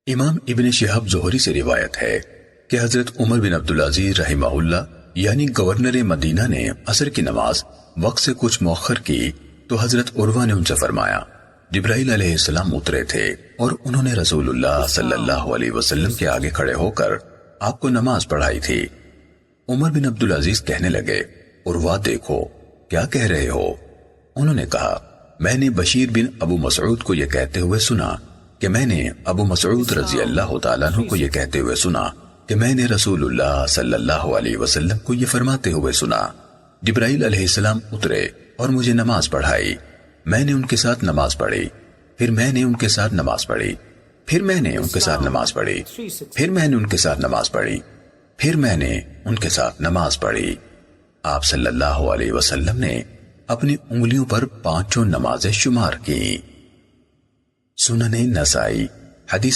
امام ابن شہاب زہری سے روایت ہے کہ حضرت عمر بن عبدالعزیز رحمہ اللہ یعنی گورنر مدینہ نے عصر کی نماز وقت سے کچھ مؤخر کی تو حضرت عروہ نے ان سے فرمایا جبرائیل علیہ السلام اترے تھے اور انہوں نے رسول اللہ صلی اللہ علیہ وسلم کے آگے کھڑے ہو کر آپ کو نماز پڑھائی تھی۔ عمر بن عبدالعزیز کہنے لگے عروہ دیکھو کیا کہہ رہے ہو؟ انہوں نے کہا میں نے بشیر بن ابو مسعود کو یہ کہتے ہوئے سنا کہ میں نے ابو مسعود رضی اللہ تعالیٰ عنہ کو یہ کہتے ہوئے سنا کہ میں نے رسول اللہ صلی اللہ علیہ وسلم کو یہ فرماتے ہوئے سنا جبرائیل علیہ السلام اترے اور مجھے نماز پڑھائی، میں نے ان کے ساتھ نماز پڑھی، پھر میں نے ان کے ساتھ نماز پڑھی، پھر میں نے ان کے ساتھ نماز پڑھی، پھر میں نے ان کے ساتھ نماز پڑھی، پھر میں نے ان کے ساتھ نماز پڑھی۔ آپ صلی اللہ علیہ وسلم نے اپنی انگلیوں پر 5 نمازیں شمار کی۔ سنن نسائی حدیث